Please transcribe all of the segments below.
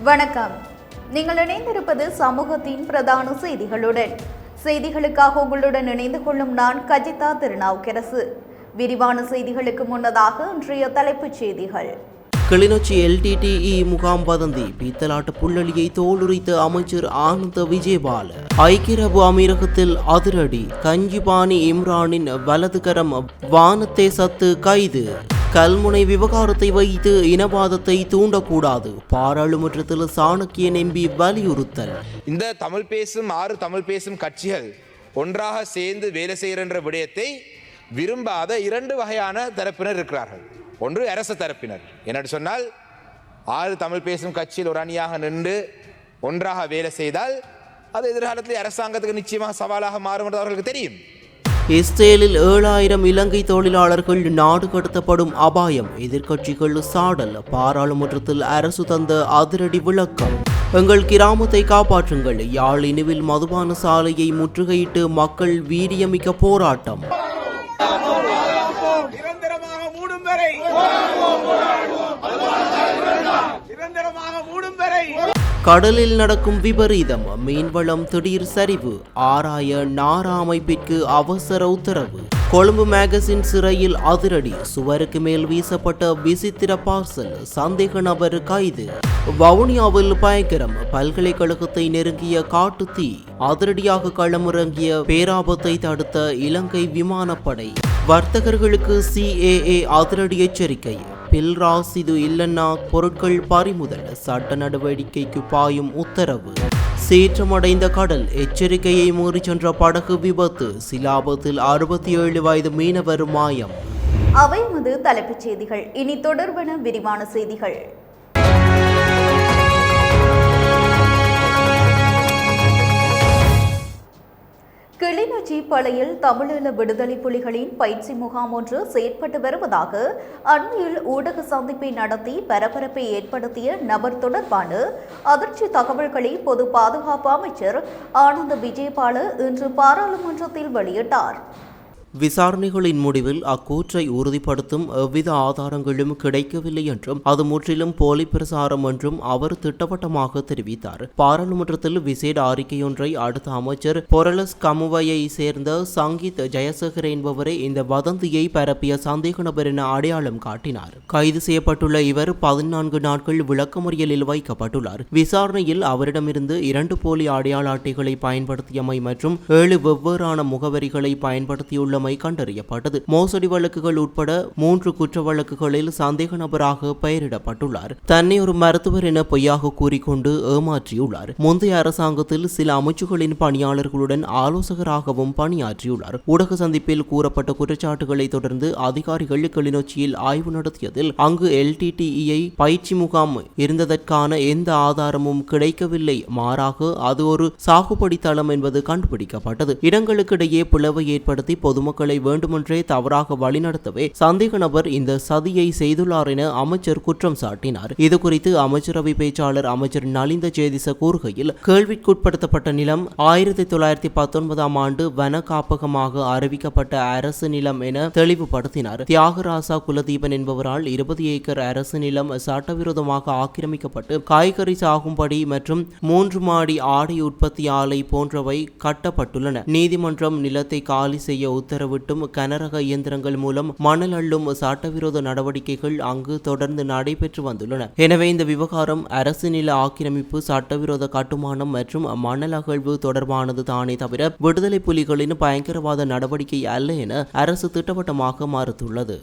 வணக்கம். நீங்கள் இணைந்திருப்பது சமூகத்தின் பிரதான செய்திகளுடன். செய்திகளுக்காக உங்களுடன் இணைந்து கொள்ளும் நான் கஜிதா திருநாவுக்கரசு. விரிவான செய்திகளுக்கு முன்னதாக இன்றைய தலைப்புச் செய்திகள். கிளிநொச்சி LTTE முகாம் வதந்தி பித்தலாட்டு புள்ளலியை தோலுரித்த அமைச்சர் ஆனந்த விஜயபால. ஐக்கிய அரபு அமீரகத்தில் அதிரடி, கஞ்சிபானி இம்ரானின் வலதுகரம் வானத்தை சத்து கைது. கல்முனை விவகாரத்தை வைத்து இனவாதத்தை தூண்டக்கூடாது, பாராளுமன்றத்தில் சாணக்கியன் எம்பி வலியுறுத்தல். இந்த தமிழ் பேசும் 6 தமிழ் பேசும் கட்சிகள் ஒன்றாக சேர்ந்து வேலை செய்கிற விடயத்தை விரும்பாத 2 வகையான தரப்பினர் இருக்கிறார்கள். ஒன்று அரசு தரப்பினர். என்னென்னு சொன்னால் 6 தமிழ் பேசும் கட்சியில் ஒரு அணியாக நின்று ஒன்றாக வேலை செய்தால் அது எதிர்காலத்தில் அரசாங்கத்துக்கு நிச்சயமாக சவாலாக மாறும் என்று அவர்களுக்கு தெரியும். இஸ்ரேலில் 7000 இலங்கை தொழிலாளர்கள் நாடு கடத்தப்படும் அபாயம், எதிர்க்கட்சிகள் சாடல், பாராளுமன்றத்தில் அரசு தந்த அதிரடி விளக்கம். எங்கள் கிராமத்தை காப்பாற்றுங்கள், யாழ் இனிவில் மதுபான சாலையை முற்றுகையிட்டு மக்கள் வீரியமிக்க போராட்டம். கடலில் நடக்கும் விபரீதம், மீன்வளம் திடீர் சரிவு, ஆராய நாரா அமைப்பிற்கு அவசர உத்தரவு. கொழும்பு மேகசின் சிறையில் அதிரடி, சுவருக்கு மேல் வீசப்பட்ட விசித்திர பார்சல், சந்தேக நபர் கைது. வவுனியாவில் பயங்கரம், பல்கலைக்கழகத்தை நெருங்கிய காட்டு தீ, அதிரடியாக களமிறங்கிய பேராபத்தை தடுத்த இலங்கை விமானப்படை. வர்த்தகர்களுக்கு CAA அதிரடி எச்சரிக்கை, பில்ராசிது இல்லன்னா பொருட்கள் பறிமுதல், சட்ட நடவடிக்கைக்கு பாயும் உத்தரவு. சீற்றமடைந்த கடல், எச்சரிக்கையை மீறி சென்ற படகு விபத்து, சிலாபத்தில் 67 வயது மீனவர் மாயம். அவை முது தலைப்புச் செய்திகள். இனி தொடர்பான விரிவான செய்திகள். கிளிநொச்சி பளையில் தமிழீழ விடுதலை புலிகளின் பயிற்சி முகாம் ஒன்று செயற்பட்டு வருவதாக அண்மையில் ஊடக சந்திப்பை நடத்தி பரபரப்பை ஏற்படுத்திய நபர் தொடர்பான அதிர்ச்சி தகவல்களை பொது பாதுகாப்பு அமைச்சர் ஆனந்த விஜயபால இன்று பாராளுமன்றத்தில் வெளியிட்டார். விசாரணைகளின் முடிவில் அக்கூற்றை உறுதிப்படுத்தும் எவ்வித ஆதாரங்களும் கிடைக்கவில்லை என்றும் அது முற்றிலும் போலி பிரசாரம் என்றும் அவர் திட்டவட்டமாக தெரிவித்தார். பாராளுமன்றத்தில் விசேட அறிக்கையொன்றை அடுத்த அமைச்சர் பொரலஸ் கமுவையை சேர்ந்த சங்கீத் ஜெயசேகர் என்பவரே இந்த வதந்தியை பரப்பிய சந்தேக நபர் என அடையாளம் காட்டினார். கைது செய்யப்பட்டுள்ள இவர் 14 நாட்கள் விளக்கமறியலில் வைக்கப்பட்டுள்ளார். விசாரணையில் அவரிடமிருந்து 2 போலி அடையாள அட்டைகளை பயன்படுத்தியமை மற்றும் 7 வெவ்வேறான முகவரிகளை பயன்படுத்தியுள்ள கண்டறியப்பட்டது. மோசடி வழக்குகள் உட்பட 3 குற்ற வழக்குகளில் சந்தேக நபராக பெயரிடப்பட்டுள்ளார். தன்னை ஒரு மருத்துவர் என பொய்யாக கூறிக்கொண்டு ஏமாற்றியுள்ளார். முந்தைய அரசாங்கத்தில் சில அமைச்சுகளின் பணியாளர்களுடன் ஆலோசகராகவும் பணியாற்றியுள்ளார். ஊடக சந்திப்பில் கூறப்பட்ட குற்றச்சாட்டுகளை தொடர்ந்து அதிகாரிகள் கிளிநொச்சியில் ஆய்வு நடத்தியதில் அங்கு LTTE பயிற்சி முகாம் இருந்ததற்கான எந்த ஆதாரமும் கிடைக்கவில்லை. மாறாக அது ஒரு சாகுபடி தளம் என்பது கண்டுபிடிக்கப்பட்டது. இடங்களுக்கிடையே பிளவை ஏற்படுத்தி பொதுமக்களை வேண்டுமென்றே தவறாக வழிநடத்தவே சந்தேக நபர் இந்த சதியை செய்துள்ளார் என அமைச்சர் குற்றம் சாட்டினார். இதுகுறித்து அமைச்சரவை பேச்சாளர் அமைச்சர் நலிந்த ஜேதிச கூறுகையில், கேள்விக்குட்படுத்தப்பட்ட நிலம் 1919ஆம் ஆண்டு வன காப்பகமாக அறிவிக்கப்பட்ட அரசு நிலம் என தெளிவுபடுத்தினார். தியாகராசா குலதீபன் என்பவரால் 20 ஏக்கர் அரசு நிலம் சட்டவிரோதமாக ஆக்கிரமிக்கப்பட்டு காய்கறி சாகும்படி மற்றும் 3 மாடி ஆடை உற்பத்தி ஆலை போன்றவை கட்டப்பட்டுள்ளன. நீதிமன்றம் நிலத்தை காலி செய்ய உத்தரவிட்டும் கனரக இயந்திரங்கள் மூலம் மணல் அள்ளும் சட்டவிரோத நடவடிக்கைகள் அங்கு தொடர்ந்து நடைபெற்று வந்துள்ளன. எனவே இந்த விவகாரம் அரசு நில ஆக்கிரமிப்பு, சட்டவிரோத கட்டுமானம் மற்றும் மணல் அகழ்வு தொடர்பானது தானே தவிர விடுதலை புலிகளின் பயங்கரவாத நடவடிக்கை அல்ல என அரசு திட்டவட்டமாக மறுத்துள்ளது.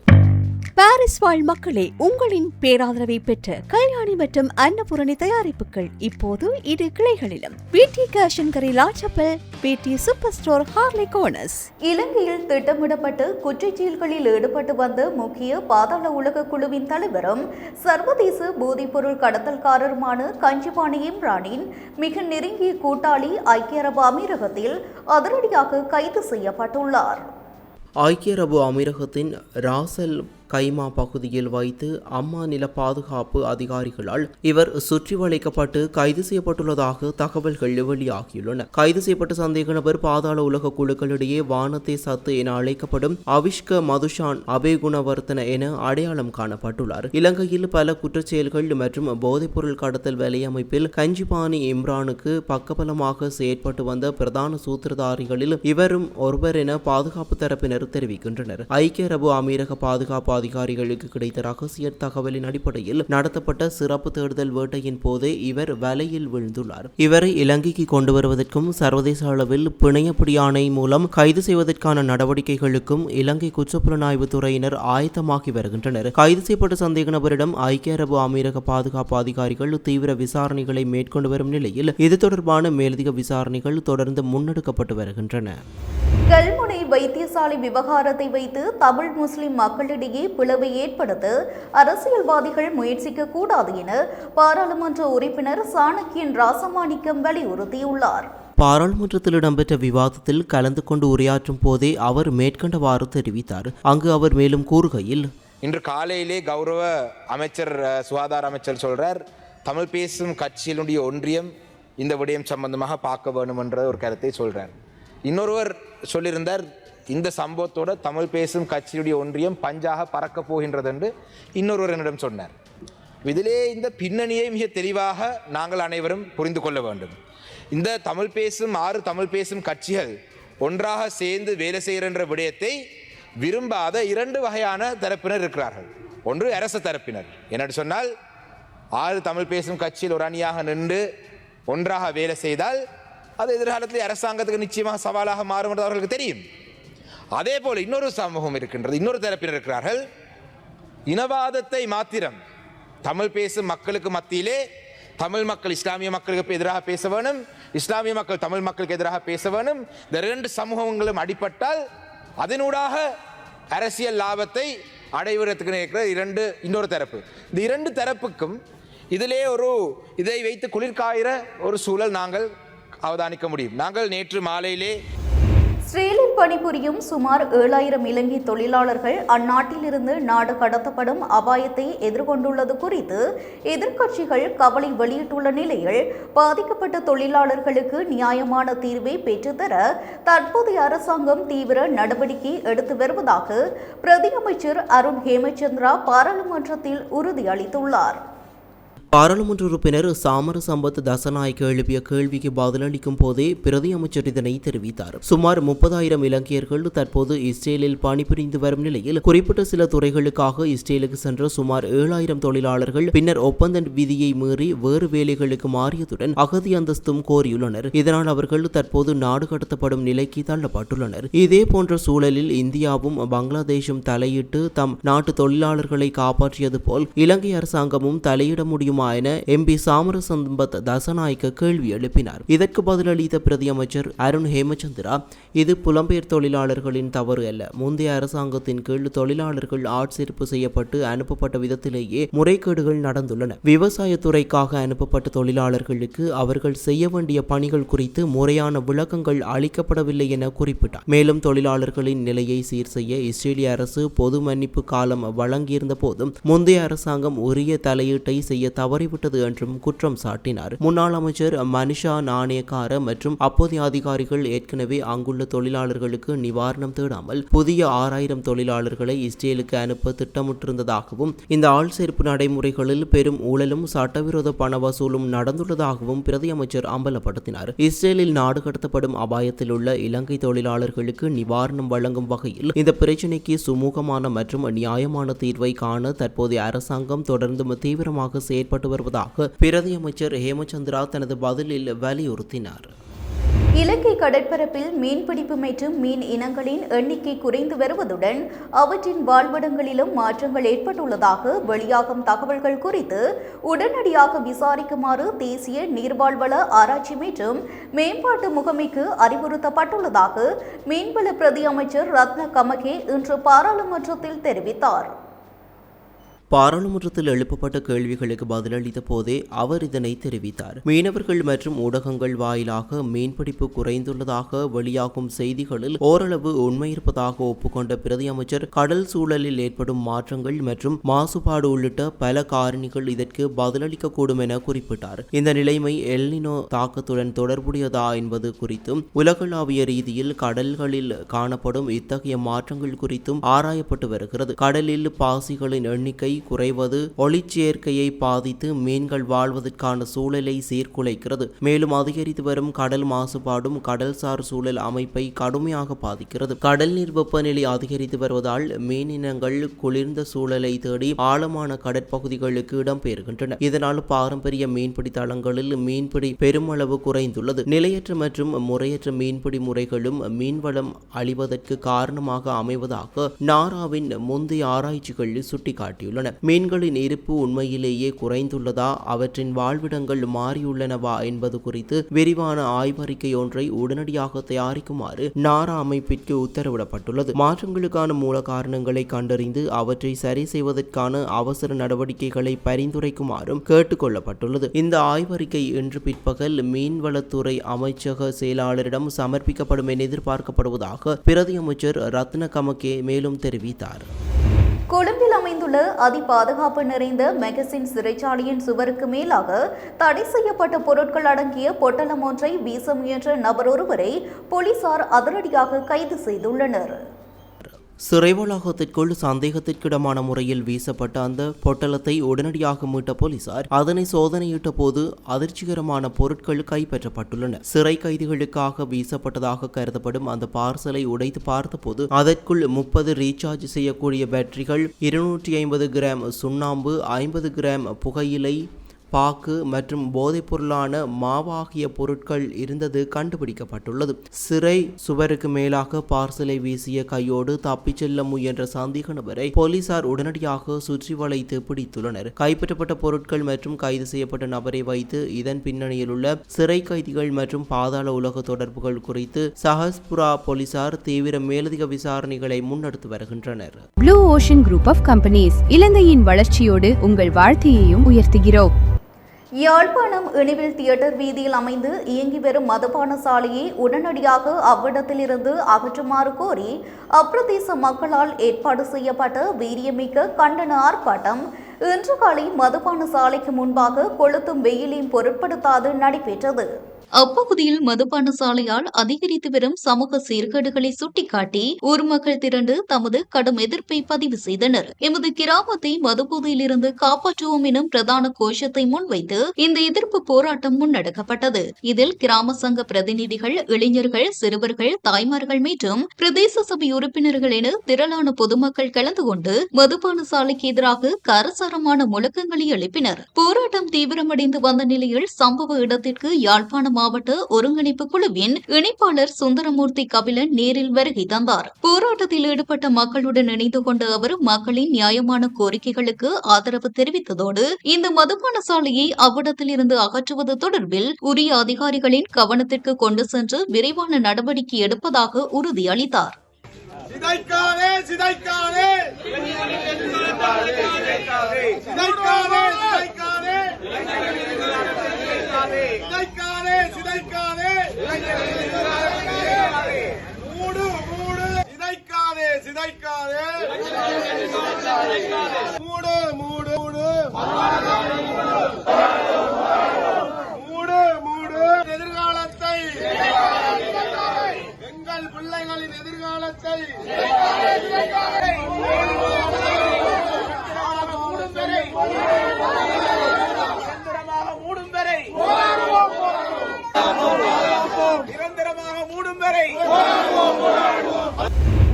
பாரிஸ் வாழ் மக்களே, உங்களின் பேராதரவை பெற்ற கல்யாணி மற்றும் அன்னபூரணி தயாரிப்புகள் இப்போது 2 கிளைகளிலும். BT கேஷன்கரி லாச்சப்பல், BT சூப்பர் ஸ்டோர் ஹார்லி கோனஸ். இலங்கையில் திட்டமிடப்பட்டு குற்றச்செயல்களில் ஈடுபட்டு வந்த முக்கிய பாதாள உலக குழுவின் தலைவரும் சர்வதேச போதைப்பொருள் கடத்தல்காரருமான கஞ்சிபானி இம்ரானின் மிக நெருங்கிய கூட்டாளி ஐக்கிய அரபு அமீரகத்தில் அதிரடியாக கைது செய்யப்பட்டுள்ளார். ஐக்கிய அரபு அமீரகத்தின் ராசல் கைமா பகுதியில் வைத்து அம்மா நில பாதுகாப்பு அதிகாரிகளால் இவர் சுற்றி வளைக்கப்பட்டு கைது செய்யப்பட்டுள்ளதாக தகவல்கள் வெளியாகியுள்ளன. கைது செய்யப்பட்ட சந்தேக நபர் பாதாள உலக குழுக்களிடையே வானத்தை சத்து என அழைக்கப்படும் அவிஷ்க மதுஷான் அபேகுணவர்த்தன என அடையாளம் காணப்பட்டுள்ளார். இலங்கையில் பல குற்றச்செயல்கள் மற்றும் போதைப்பொருள் கடத்தல் வேலையமைப்பில் கஞ்சிபானி இம்ரானுக்கு பக்கபலமாக செயற்பட்டு வந்த பிரதான சூத்திரதாரிகளில் இவரும் ஒருவர் என பாதுகாப்பு தரப்பினர் தெரிவிக்கின்றனர். ஐக்கிய அரபு அமீரக பாதுகாப்பு அதிகாரிகளுக்கு கிடைத்த ரகசிய தகவலின் அடிப்படையில் நடத்தப்பட்ட சிறப்பு தேடுதல் வேட்டையின் போதே இவர் வலையில் விழுந்துள்ளார். இவரை இலங்கைக்கு கொண்டு வருவதற்கும் சர்வதேச அளவில் பிணையப்பிடி ஆணை மூலம் கைது செய்வதற்கான நடவடிக்கைகளுக்கும் இலங்கை குற்றப்புலனாய்வு துறையினர் ஆயத்தமாகி வருகின்றனர். கைது செய்யப்பட்ட சந்தேக நபரிடம் ஐக்கிய அரபு அமீரக பாதுகாப்பு அதிகாரிகள் தீவிர விசாரணைகளை மேற்கொண்டு வரும் நிலையில் இது தொடர்பான மேலதிக விசாரணைகள் தொடர்ந்து முன்னெடுக்கப்பட்டு வருகின்றன. கல்முனை வைத்தியசாலை விவகாரத்தை வைத்து தமிழ் முஸ்லிம் மக்களிடையே பிளவை ஏற்படுத்த அரசியல்வாதிகள் முயற்சிக்க கூடாது என பாராளுமன்ற உறுப்பினர் சாணக்கியன் ராசமாணிக்கம் வலியுறுத்தியுள்ளார். பாராளுமன்றத்தில் இடம்பெற்ற விவாதத்தில் கலந்து கொண்டு உரையாற்றும் போதே அவர் மேற்கண்டவாறு தெரிவித்தார். அங்கு அவர் மேலும் கூறுகையில், இன்று காலையிலே கௌரவ அமைச்சர் சுகாதார அமைச்சர் சொல்றார், தமிழ் பேசும் கட்சியினுடைய ஒன்றியம் இந்த விடயம் சம்பந்தமாக பார்க்க வேண்டும் என்ற ஒரு கருத்தை சொல்றார். இன்னொருவர் சொல்லியிருந்தார், இந்த சம்பவத்தோட தமிழ் பேசும் கட்சியுடைய ஒன்றியம் பஞ்சாக பறக்க போகின்றது என்று இன்னொருவர் என்னிடம் சொன்னார். இதிலே இந்த பின்னணியை மிக தெளிவாக நாங்கள் அனைவரும் புரிந்து கொள்ள வேண்டும். இந்த தமிழ் பேசும் கட்சிகள் ஒன்றாக சேர்ந்து வேலை செய்கின்ற விடயத்தை விரும்பாத இரண்டு வகையான தரப்பினர் இருக்கிறார்கள். ஒன்று அரசு தரப்பினர். என்னென்னு சொன்னால், 6 தமிழ் பேசும் கட்சியில் ஒரு அணியாக நின்று ஒன்றாக வேலை செய்தால் அது எதிர்காலத்தில் அரசாங்கத்துக்கு நிச்சயமாக சவாலாக மாறும் என்று அவர்களுக்கு தெரியும். அதே போல் இன்னொரு சமூகம் இருக்கின்றது, இன்னொரு தரப்பினர் இருக்கிறார்கள். இனவாதத்தை மாத்திரம் தமிழ் பேசும் மக்களுக்கு மத்தியிலே தமிழ் மக்கள் இஸ்லாமிய மக்களுக்கு எதிராக பேச வேணும், இஸ்லாமிய மக்கள் தமிழ் மக்களுக்கு எதிராக பேச வேணும். இந்த 2 சமூகங்களும் அடிபட்டால் அதனூடாக அரசியல் லாபத்தை அடைவதற்கு இருக்கிற இன்னொரு தரப்பு. இந்த 2 தரப்புக்கும் இதிலே இதை வைத்து குளிர்காயிற ஒரு சூழல் நாங்கள் அவதானிக்க முடியும். நாங்கள் நேற்று மாலையிலே இஸ்ரேலில் பணிபுரியும் சுமார் 7000 இலங்கை தொழிலாளர்கள் அந்நாட்டிலிருந்து நாடு கடத்தப்படும் அபாயத்தை எதிர்கொண்டுள்ளது குறித்து எதிர்க்கட்சிகள் கவலை வெளியிட்டுள்ள நிலையில் பாதிக்கப்பட்ட தொழிலாளர்களுக்கு நியாயமான தீர்வை பெற்றுத்தர தற்போதைய அரசாங்கம் தீவிர நடவடிக்கை எடுத்து வருவதாக பிரதி அமைச்சர் அருண் ஹேமச்சந்திரா பாராளுமன்றத்தில் உறுதியளித்துள்ளார். பாராளுமன்ற உறுப்பினர் சாமர சம்பத் தசநாயக்க எழுப்பிய கேள்விக்கு பதிலளிக்கும் போதே பிரதி அமைச்சர் இதனை தெரிவித்தார். சுமார் 30,000 இலங்கையர்கள் தற்போது இஸ்ரேலில் பணிபுரிந்து வரும் நிலையில் குறிப்பிட்ட சில துறைகளுக்காக இஸ்ரேலுக்கு சென்ற சுமார் 7,000 தொழிலாளர்கள் பின்னர் ஒப்பந்த விதியை மீறி வேறு வேலைகளுக்கு மாறியதுடன் அகதி அந்தஸ்தும் கோரியுள்ளனர். இதனால் அவர்கள் தற்போது நாடு கடத்தப்படும் நிலைக்கு தள்ளப்பட்டுள்ளனர். இதே போன்ற சூழலில் இந்தியாவும் பங்களாதேஷும் தலையிட்டு தம் நாட்டு தொழிலாளர்களை காப்பாற்றியது போல் இலங்கை அரசாங்கமும் தலையிட முடியுமா என எம்பி சாமர சம்பத் தசநாயக்க கேள்வி எழுப்பினார். இதற்கு பதிலளித்த பிரதி அமைச்சர் அருண் ஹேமச்சந்திரா, இது புலம்பெயர் தொழிலாளர்களின் தவறு அல்ல. முந்தைய அரசாங்கத்தின் கீழ் தொழிலாளர்கள் ஆட்சேர்ப்பு செய்யப்பட்டு அனுப்பப்பட்ட விதத்திலேயே முறைகேடுகள் நடந்துள்ளன. விவசாயத்துறைக்காக அனுப்பப்பட்ட தொழிலாளர்களுக்கு அவர்கள் செய்ய வேண்டிய பணிகள் குறித்து முறையான விளக்கங்கள் அளிக்கப்படவில்லை என குறிப்பிட்டார். மேலும் தொழிலாளர்களின் நிலையை சீர் செய்ய இஸ்ரேலிய அரசு பொது மன்னிப்பு காலம் வழங்கியிருந்த போதும் முந்தைய அரசாங்கம் உரிய தலையீட்டை செய்ய தவறிவிட்டது என்றும் குற்றம் சாட்டினார். முன்னாள் அமைச்சர் மனிஷா நாணயக்கார மற்றும் அப்போதைய அதிகாரிகள் ஏற்கனவே அங்குள்ள தொழிலாளர்களுக்கு நிவாரணம் தேடாமல் புதிய 6,000 தொழிலாளர்களை இஸ்ரேலுக்கு அனுப்ப திட்டமிட்டிருந்ததாகவும் இந்த ஆள் சேர்ப்பு நடைமுறைகளில் பெரும் ஊழலும் சட்டவிரோத பண வசூலும் நடந்துள்ளதாகவும் பிரதி அமைச்சர் அம்பலப்படுத்தினார். இஸ்ரேலில் நாடு கடத்தப்படும் அபாயத்தில் உள்ள இலங்கை தொழிலாளர்களுக்கு நிவாரணம் வழங்கும் வகையில் இந்த பிரச்சினைக்கு சுமூகமான மற்றும் நியாயமான தீர்வை காண தற்போதைய அரசாங்கம் தொடர்ந்து தீவிரமாக செயற்பட்டு வருவதாக பிரதி அமைச்சர் ஹேமச்சந்திரா தனது பதிலில் வலியுறுத்தினார். இலங்கை கடற்பரப்பில் மீன்பிடிப்பு மற்றும் மீன் இனங்களின் எண்ணிக்கை குறைந்து வருவதுடன் அவற்றின் வாழ்விடங்களிலும் மாற்றங்கள் ஏற்பட்டுள்ளதாக வெளியாகும் தகவல்கள் குறித்து உடனடியாக விசாரிக்குமாறு தேசிய நீர்வாழ்வள ஆராய்ச்சி மற்றும் மேம்பாட்டு முகமைக்கு அறிவுறுத்தப்பட்டுள்ளதாக மீன்வள பிரதி அமைச்சர் ரத்ன கமகே இன்று பாராளுமன்றத்தில் தெரிவித்தார். பாராளுமன்றத்தில் எழுப்பப்பட்ட கேள்விகளுக்கு பதிலளித்த போதே அவர் இதனை தெரிவித்தார். மீனவர்கள் மற்றும் ஊடகங்கள் வாயிலாக மீன்பிடிப்பு குறைந்துள்ளதாக வெளியாகும் செய்திகளில் ஓரளவு உண்மை இருப்பதாக ஒப்புக்கொண்ட பிரதி அமைச்சர் கடல் சூழலில் ஏற்படும் மாற்றங்கள் மற்றும் மாசுபாடு உள்ளிட்ட பல காரணிகள் இதற்கு பதிலளிக்கக்கூடும் என குறிப்பிட்டார். இந்த நிலைமை எல்னினோ தாக்கத்துடன் தொடர்புடையதா என்பது குறித்தும் உலகளாவிய ரீதியில் கடல்களில் காணப்படும் இத்தகைய மாற்றங்கள் குறித்தும் ஆராயப்பட்டு வருகிறது. கடலில் பாசிகளின் எண்ணிக்கை குறைவது ஒளிச்சேர்க்கையை பாதித்து மீன்கள் வாழ்வதற்கான சூழலை சீர்குலைக்கிறது. மேலும் அதிகரித்து வரும் கடல் மாசுபாடும் கடல்சார் சூழல் அமைப்பை கடுமையாக பாதிக்கிறது. கடல் நீர் வெப்பநிலை அதிகரித்து வருவதால் மீனினங்கள் குளிர்ந்த சூழலை தேடி ஆழமான கடற்பகுதிகளுக்கு இடம்பெயர்கின்றன. இதனால் பாரம்பரிய மீன்பிடி தளங்களில் மீன்பிடி பெருமளவு குறைந்துள்ளது. நிலையற்ற மற்றும் முறையற்ற மீன்பிடி முறைகளும் மீன்வளம் அழிவதற்கு காரணமாக அமைவதாக நாராவின் முந்தைய ஆராய்ச்சிகள் சுட்டிக்காட்டியுள்ளன. மீன்களின் இருப்பு உண்மையிலேயே குறைந்துள்ளதா, அவற்றின் வாழ்விடங்கள் மாறியுள்ளனவா என்பது குறித்து விரிவான ஆய்வறிக்கை ஒன்றை உடனடியாக தயாரிக்குமாறு நாரா அமைப்பிற்கு உத்தரவிடப்பட்டுள்ளது. மாற்றங்களுக்கான மூல காரணங்களை கண்டறிந்து அவற்றை சரி செய்வதற்கான அவசர நடவடிக்கைகளை பரிந்துரைக்குமாறும் கேட்டுக் கொள்ளப்பட்டுள்ளது. இந்த ஆய்வறிக்கை இன்று பிற்பகல் மீன்வளத்துறை அமைச்சக செயலாளரிடம் சமர்ப்பிக்கப்படும் என எதிர்பார்க்கப்படுவதாக பிரதி அமைச்சர் ரத்ன கமகே மேலும் தெரிவித்தார். கொழும்பில் அமைந்துள்ள அதிபாதுகாப்பு நிறைந்த மெகசின் சிறைச்சாலையின் சுவருக்கு மேலாக தடை செய்யப்பட்ட பொருட்கள் அடங்கிய பொட்டலம் ஒன்றை வீச முயன்ற நபர் ஒருவரை போலீசார் அதிரடியாக கைது செய்துள்ளனர். சிறை வளாகத்திற்குள் சந்தேகத்திற்கிடமான முறையில் வீசப்பட்ட அந்த பொட்டலத்தை உடனடியாக மீட்ட போலீசார் அதனை சோதனையிட்ட போது அதிர்ச்சிகரமான பொருட்கள் கைப்பற்றப்பட்டுள்ளன. சிறை கைதிகளுக்காக வீசப்பட்டதாக கருதப்படும் அந்த பார்சலை உடைத்து பார்த்தபோது அதற்குள் 30 ரீசார்ஜ் செய்யக்கூடிய பேட்டரிகள், 250 கிராம் சுண்ணாம்பு, 50 கிராம் புகையிலை, பாக்கு மற்றும் போதைப் பொருளான மாவாகிய பொருட்கள் இருந்தது கண்டுபிடிக்கப்பட்டுள்ளது. சிறை சுவருக்கு மேலாக பார்சலை வீசிய கையோடு தப்பிச் செல்ல முயன்ற சந்தேக நபரை போலீசார் உடனடியாக சுற்றி வளைத்து பிடித்துள்ளனர். கைப்பற்றப்பட்ட பொருட்கள் மற்றும் கைது செய்யப்பட்ட நபரை வைத்து இதன் பின்னணியில் உள்ள சிறை கைதிகள் மற்றும் பாதாள உலக தொடர்புகள் குறித்து சஹஸ்புரா போலீசார் தீவிர மேலதிக விசாரணைகளை முன்னெடுத்து வருகின்றனர். Blue ocean group of companies இலங்கையின் வளர்ச்சியோடு உங்கள் வாழ்க்கையையும் உயர்த்துகிறோம். யாழ்ப்பாணம் இணிவில் தியேட்டர் வீதியில் அமைந்து இயங்கி வரும் மதுபான சாலையை உடனடியாக அவ்விடத்திலிருந்து அகற்றுமாறு கோரி அப்பிரதேச மக்களால் ஏற்பாடு செய்யப்பட்ட வீரியமிக்க கண்டன ஆர்ப்பாட்டம் இன்று காலை மதுபான சாலைக்கு முன்பாக கொளுத்தும் வெயிலையும் பொருட்படுத்தாது நடைபெற்றது. அப்பகுதியில் மதுபான சாலையால் அதிகரித்து வரும் சமூக சீர்கேடுகளை சுட்டிக்காட்டி ஊர் மக்கள் திரண்டு தமது கடும் எதிர்ப்பை பதிவு செய்தனர். எமது கிராமத்தை மதுபோதையிலிருந்து காப்பாற்றுவோம் எனும் பிரதான கோஷத்தை முன்வைத்து இந்த எதிர்ப்பு போராட்டம் முன்னெடுக்கப்பட்டது. இதில் கிராம சங்க பிரதிநிதிகள், இளைஞர்கள், சிறுவர்கள், தாய்மார்கள் மற்றும் பிரதேச சபை உறுப்பினர்கள் என திரளான பொதுமக்கள் கலந்து கொண்டு மதுபான சாலைக்கு எதிராக காரசாரமான முழக்கங்களை எழுப்பினர். போராட்டம் தீவிரமடைந்து வந்த நிலையில் சம்பவ இடத்திற்கு யாழ்ப்பாணம் மாவட்ட ஒருங்கிணைப்பு குழுவின் இணைப்பாளர் சுந்தரமூர்த்தி கபிலன் நேரில் வருகை தந்தார். போராட்டத்தில் ஈடுபட்ட மக்களுடன் இணைந்து கொண்ட அவர் மக்களின் நியாயமான கோரிக்கைகளுக்கு ஆதரவு தெரிவித்ததோடு இந்த மதுபான சாலையை அவ்விடத்தில் இருந்து அகற்றுவது தொடர்பில் உரிய அதிகாரிகளின் கவனத்திற்கு கொண்டு சென்று விரைவான நடவடிக்கை எடுப்பதாக உறுதியளித்தார். எதிர்காலத்தை எங்கள் பிள்ளைகளின் எதிர்காலத்தை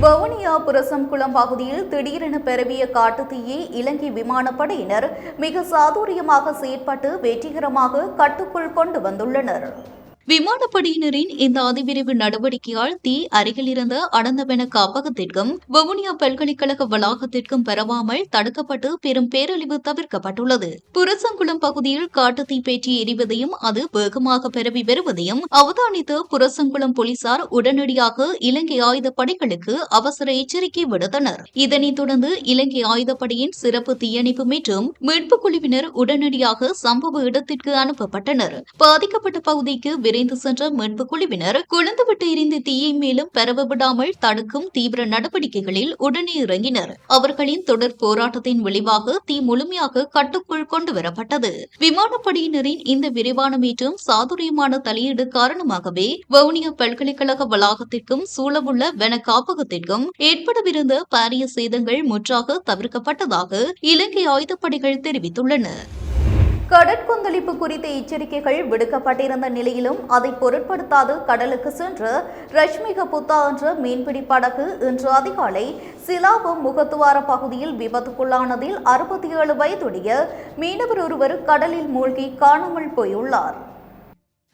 வவுனியா புரசம்குளம் பகுதியில் திடீரென பரவிய காட்டுத்தீயை இலங்கை விமானப்படையினர் மிக சாதுரியமாக செயற்பட்டு வெற்றிகரமாக கட்டுக்குள் கொண்டு வந்துள்ளனர். விமானப்படையினரின் இந்த அதிவிரைவு நடவடிக்கையால் தீ அருகில் இருந்த அனந்தவன காப்பகத்திற்கும் வவுனியா பல்கலைக்கழக வளாகத்திற்கும் பரவாமல் தடுக்கப்பட்டு பெரும் பேரழிவு தவிர்க்கப்பட்டுள்ளது. புரசங்குளம் பகுதியில் காட்டுத்தீ பேற்றி எரிவதையும் அது வேகமாக பரவி வருவதையும் அவதானித்த புரசங்குளம் போலீசார் உடனடியாக இலங்கை ஆயுதப்படைகளுக்கு அவசர எச்சரிக்கை விடுத்தனர். இதனைத் தொடர்ந்து இலங்கை ஆயுதப்படையின் சிறப்பு தீயணைப்பு மற்றும் மீட்புக் குழுவினர் உடனடியாக சம்பவ இடத்திற்கு அனுப்பப்பட்டனர். பாதிக்கப்பட்ட பகுதிக்கு விரைந்து சென்ற மீட்புக் குழுவினர் கொழுந்துவிட்டு எரிந்த தீயை மேலும் பரவ விடாமல் தடுக்கும் தீவிர நடவடிக்கைகளில் உடனே இறங்கினர். அவர்களின் தொடர் போராட்டத்தின் விளைவாக தீ முழுமையாக கட்டுக்குள் கொண்டுவரப்பட்டது. விமானப்படையினரின் இந்த விரைவான மற்றும் சாதுரியமான தலையீடு காரணமாகவே வவுனியா பல்கலைக்கழக வளாகத்திற்கும் சூழவுள்ள வன காப்பகத்திற்கும் ஏற்படவிருந்த பாரிய சேதங்கள் முற்றாக தவிர்க்கப்பட்டதாக இலங்கை ஆயுதப்படைகள் தெரிவித்துள்ளன. கடற்கொந்தளிப்பு குறித்த எச்சரிக்கைகள் விடுக்கப்பட்டிருந்த நிலையிலும் அதை பொருட்படுத்தாது கடலுக்கு சென்று ரஷ்மிக புத்தா என்ற மீன்பிடி படகு இன்று அதிகாலை சிலாபம் முகத்துவார பகுதியில் விபத்துக்குள்ளானதில் 67 வயதுடைய மீனவர் ஒருவர் கடலில் மூழ்கி காணாமல் போயுள்ளார்.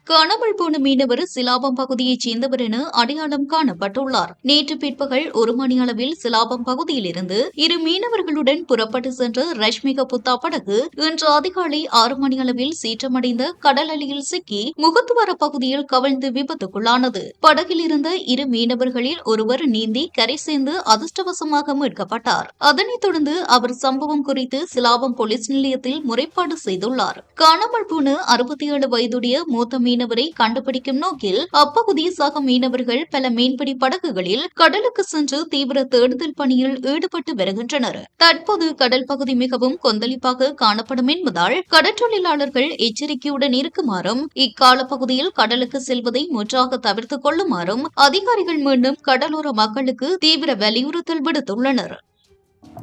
காணாமல் போன மீனவர் சிலாபம் பகுதியைச் சேர்ந்தவர் என அடையாளம் காணப்பட்டுள்ளார். நேற்று பிற்பகல் 1 மணி அளவில் சிலாபம் பகுதியிலிருந்து 2 மீனவர்களுடன் புறப்பட்டு சென்ற ரஷ்மிக புத்தா படகு இன்று அதிகாலை 6 மணி அளவில் சீற்றமடைந்த கடல் அலையில் சிக்கி முகத்துவார பகுதியில் கவிழ்ந்து விபத்துக்குள்ளானது. படகில் இருந்த 2 மீனவர்களில் ஒருவர் நீந்தி கரை சேர்ந்து அதிர்ஷ்டவசமாக மீட்கப்பட்டார். அதனைத் தொடர்ந்து அவர் சம்பவம் குறித்து சிலாபம் போலீஸ் நிலையத்தில் முறைப்பாடு செய்துள்ளார். காணாமல் போன 67 வயதுடைய மூத்த மீனவரை கண்டுபிடிக்கும் நோக்கில் அப்பகுதி சக மீனவர்கள் பல மீன்பிடி படகுகளில் கடலுக்கு சென்று தீவிர தேடுதல் பணியில் ஈடுபட்டு வருகின்றனர். தற்போது கடல் பகுதி மிகவும் கொந்தளிப்பாக காணப்படும் என்பதால் கடற்றொழிலாளர்கள் எச்சரிக்கையுடன் இருக்குமாறும் இக்கால பகுதியில் கடலுக்கு செல்வதை முற்றாக தவிர்த்துக் கொள்ளுமாறும் அதிகாரிகள் மீண்டும் கடலோர மக்களுக்கு தீவிர வலியுறுத்தல் விடுத்துள்ளனர்.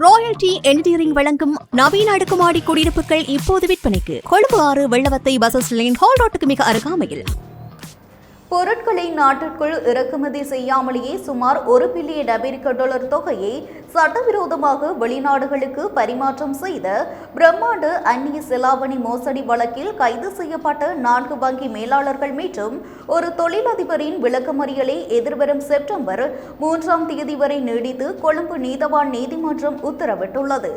ராயல்டி என்ஜினியரிங் வழங்கும் நவீன அடுக்குமாடி குடியிருப்புகள் இப்போது விற்பனைக்கு. Colombo 6 Wellawatte bus line hall ரோட்டுக்கு மிக அருகாமையில். பொருட்களை நாட்டிற்குள் இறக்குமதி செய்யாமலேயே சுமார் $1 பில்லியன் தொகையை சட்டவிரோதமாக வெளிநாடுகளுக்கு பரிமாற்றம் செய்த பிரம்மாண்ட அந்நிய செலாவணி மோசடி வழக்கில் கைது செய்யப்பட்ட 4 வங்கி மேலாளர்கள் மற்றும் ஒரு தொழிலதிபரின் விளக்கமறியலை எதிர்வரும் செப்டம்பர் 3ஆம் தேதி வரை நீடித்து கொழும்பு நீதவான் நீதிமன்றம் உத்தரவிட்டுள்ளது.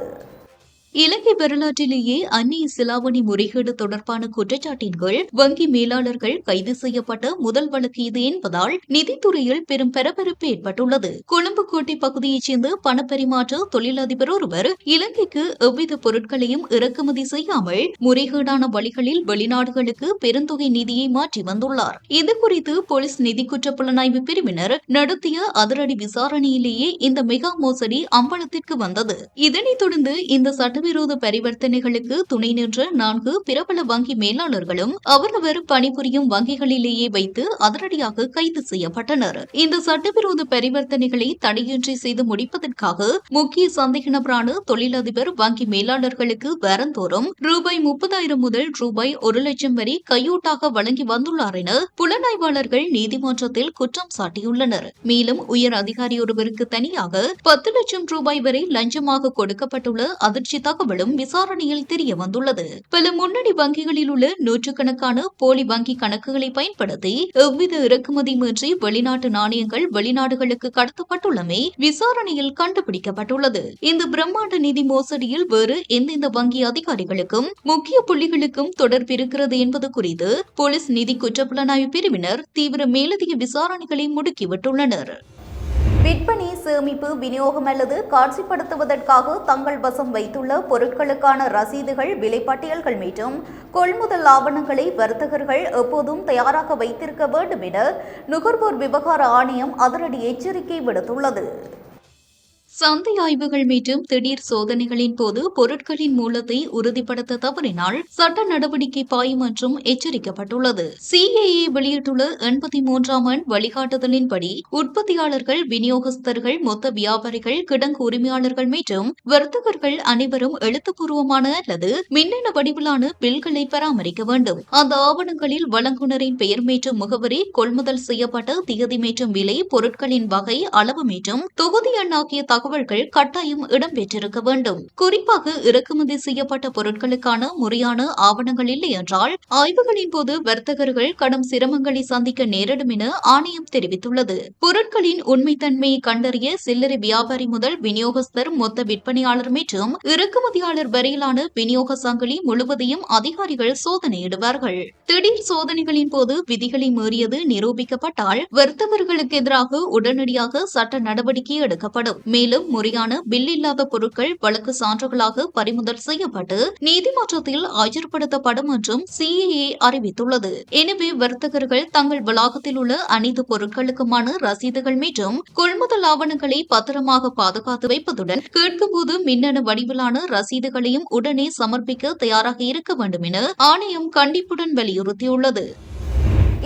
இலங்கை வரலாற்றிலேயே அந்நிய செலாவணி முறைகேடு தொடர்பான குற்றச்சாட்டின் கீழ் வங்கி மேலாளர்கள் கைது செய்யப்பட்ட முதல் வழக்கு இது என்பதால் நிதித்துறையில் பெரும் பரபரப்பு ஏற்பட்டுள்ளது. கொழும்பு கோட்டை பகுதியைச் சேர்ந்த பணப்பரிமாற்ற தொழிலதிபர் ஒருவர் இலங்கைக்கு எவ்வித பொருட்களையும் இறக்குமதி செய்யாமல் முறைகேடான வழிகளில் வெளிநாடுகளுக்கு பெருந்தொகை நிதியை மாற்றி வந்துள்ளார். இதுகுறித்து போலீஸ் நிதி குற்ற புலனாய்வு பிரிவினர் நடத்திய அதிரடி விசாரணையிலேயே இந்த மெகா மோசடி அம்பலத்திற்கு வந்தது. இதனைத் தொடர்ந்து இந்த சட்டவிரோத பரிவர்த்தனைகளுக்கு துணை நின்ற 4 பிரபல வங்கி மேலாளர்களும் அவரவர் பணிபுரியும் வங்கிகளிலேயே வைத்து அதிரடியாக கைது செய்யப்பட்டனர். இந்த சட்டவிரோத பரிவர்த்தனைகளை தடையின்றி செய்து முடிப்பதற்காக முக்கிய சந்தேக நபரான தொழிலதிபர் வங்கி மேலாளர்களுக்கு வாரந்தோறும் ₹30,000 முதல் ₹1,00,000 வரை கையூட்டாக வழங்கி வந்துள்ளார் என புலனாய்வாளர்கள் நீதிமன்றத்தில் குற்றம் சாட்டியுள்ளனர். மேலும் உயர் அதிகாரியொருவருக்கு தனியாக ₹10,00,000 வரை லஞ்சமாக கொடுக்கப்பட்டுள்ள அதிர்ச்சி தகவலும் விசாரணையில் தெரிய வந்துள்ளது. பல முன்னணி வங்கிகளில் உள்ள நூற்றுக்கணக்கான போலி வங்கி கணக்குகளை பயன்படுத்தி எவ்வித இறக்குமதியின்றி வெளிநாட்டு நாணயங்கள் வெளிநாடுகளுக்கு கடத்தப்பட்டுள்ளமை விசாரணையில் கண்டுபிடிக்கப்பட்டுள்ளது. இந்த பிரம்மாண்ட நிதி மோசடியில் வேறு எந்தெந்த வங்கி அதிகாரிகளுக்கும் முக்கிய புள்ளிகளுக்கும் தொடர்பு இருக்கிறது என்பது குறித்து போலீஸ் நிதி குற்றப்புலனாய்வு பிரிவினர் தீவிர மேலதிக விசாரணைகளை முடுக்கிவிட்டுள்ளனர். விற்பனை, சேமிப்பு, விநியோகம் அல்லது காட்சிப்படுத்துவதற்காக தங்கள் வசம் வைத்துள்ள பொருட்களுக்கான ரசீதுகள், விலைப்பட்டியல்கள் மற்றும் கொள்முதல் ஆவணங்களை வர்த்தகர்கள் எப்போதும் தயாராக வைத்திருக்க வேண்டும் என நுகர்வோர் விவகார ஆணையம் அதிரடி எச்சரிக்கை விடுத்துள்ளது. சந்தை ஆய்வுகள் மற்றும் திடீர் சோதனைகளின் போது பொருட்களின் மூலத்தை உறுதிப்படுத்த தவறினால் சட்ட நடவடிக்கை பாயும் என்றும் எச்சரிக்கப்பட்டுள்ளது. CAA வெளியிட்டுள்ள 83ஆம் ஆண்டு வழிகாட்டுதலின்படி உற்பத்தியாளர்கள், விநியோகஸ்தர்கள், மொத்த வியாபாரிகள், கிடங்கு உரிமையாளர்கள் மற்றும் வர்த்தகர்கள் அனைவரும் எழுத்துப்பூர்வமான அல்லது மின்னணு வடிவிலான பில்களை பராமரிக்க வேண்டும். அந்த ஆவணங்களில் வழங்குனரின் பெயர் மற்றும் முகவரி, கொள்முதல் செய்யப்பட்ட திகதி மற்றும் விலை, பொருட்களின் வகை, அளவு மற்றும் தொகுதி எண் ஆகிய தகவல் தகவல்கள் கட்டாயம் இடம்பெற்றிருக்க வேண்டும். குறிப்பாக இறக்குமதி செய்யப்பட்ட பொருட்களுக்கான முறையான ஆவணங்கள் இல்லை என்றால் ஆய்வுகளின் போது வர்த்தகர்கள் கடும் சிரமங்களை சந்திக்க நேரிடும் என ஆணையம் தெரிவித்துள்ளது. பொருட்களின் உண்மைத்தன்மையை கண்டறிய சில்லறை வியாபாரி முதல் விநியோகஸ்தர், மொத்த விற்பனையாளர் மற்றும் இறக்குமதியாளர் வரையிலான விநியோக சங்கிலி முழுவதையும் அதிகாரிகள் சோதனையிடுவார்கள். திடீர் சோதனைகளின் போது விதிகளை மீறியது நிரூபிக்கப்பட்டால் வர்த்தகர்களுக்கு எதிராக உடனடியாக சட்ட நடவடிக்கை எடுக்கப்படும். மேலும் முறையான பில் இல்லாத பொருட்கள் வழக்கு சான்றுகளாக பறிமுதல் செய்யப்பட்டு நீதிமன்றத்தில் ஆஜர்படுத்தப்படும் என்றும் CAA அறிவித்துள்ளது. எனவே வர்த்தகர்கள் தங்கள் வளாகத்தில் உள்ள அனைத்து பொருட்களுக்குமான ரசீதுகள் மற்றும் கொள்முதல் ஆவணங்களை பத்திரமாக பாதுகாத்து வைப்பதுடன் கேட்கும்போது மின்னணு வடிவிலான ரசீதுகளையும் உடனே சமர்ப்பிக்க தயாராக இருக்க வேண்டும் என ஆணையம் கண்டிப்புடன் வலியுறுத்தியுள்ளது.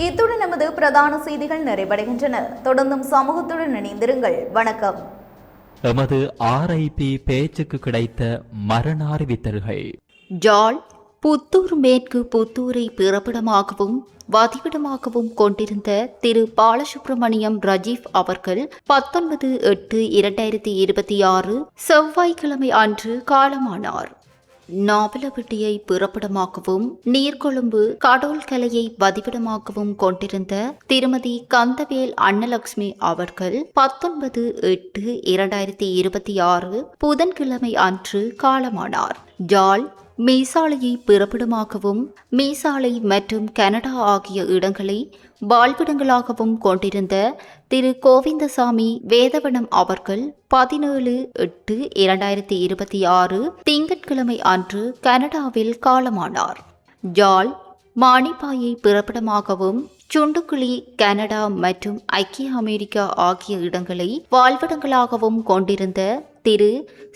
இத்துடன் நமது பிரதான செய்திகள் நிறைவடைகின்றன. தொடர்ந்தும் சமூகத்துடன் இணைந்திருங்கள். வணக்கம். எமது RIP பேச்சுக்கு கிடைத்த மரண அறிவித்தல்கள். ஜாழ் புத்தூர் மேற்கு புத்தூரை பிறப்பிடமாகவும் வதிவிடமாகவும் கொண்டிருந்த திரு பாலசுப்ரமணியம் ரஜீவ் அவர்கள் 19/8/2026 செவ்வாய்க்கிழமை அன்று காலமானார். நாவலப்பிட்டியை பிறப்பிடமாகவும் நீர்கொழும்பு கடோல்கலையை வதிவிடமாகவும் கொண்டிருந்த திருமதி கந்தவேல் அன்னலட்சுமி அவர்கள் 19/8/2026 புதன்கிழமை அன்று காலமானார். ஜாழ் மீசாலையை பிறப்பிடமாகவும் மீசாலை மற்றும் கனடா ஆகிய இடங்களை வாழ்விடங்களாகவும் கொண்டிருந்த திரு கோவிந்தசாமி வேதவனம் அவர்கள் 17/8/2026 திங்கட்கிழமை அன்று கனடாவில் காலமானார். ஜாழ் மானிப்பாயை பிறப்பிடமாகவும் சுண்டுக்குழி கனடா மற்றும் ஐக்கிய அமெரிக்கா ஆகிய இடங்களை வாழ்விடங்களாகவும் கொண்டிருந்த திரு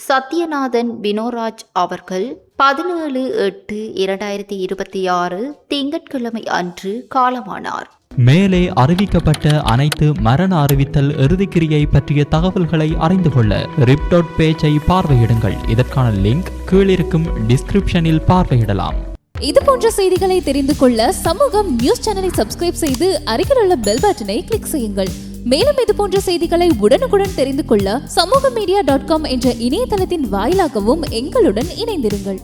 சத்யநாதன் வினோராஜ் அவர்கள் 17/8/2026 திங்கட்கிழமை அன்று காலமானார். மேலே அறிவிக்கப்பட்ட அனைத்து மரண அறிவித்தல் இறுதிக்கிரியை பற்றிய தகவல்களை அறிந்து கொள்ள ரிப் பேஜை பார்வையிடுங்கள். இதற்கான லிங்க் கீழிருக்கும் டிஸ்கிரிப்ஷனில் பார்வையிடலாம். இது போன்ற செய்திகளை தெரிந்து கொள்ள சமூகம் நியூஸ் சேனலை சப்ஸ்கிரைப் செய்து அருகில் உள்ள பெல் பட்டனை கிளிக் செய்யுங்கள். மேலும் இது போன்ற செய்திகளை உடனுக்குடன் தெரிந்து கொள்ள சமூகமீடியா.com என்ற இணையதளத்தின் வாயிலாகவும் எங்களுடன் இணைந்திருங்கள்.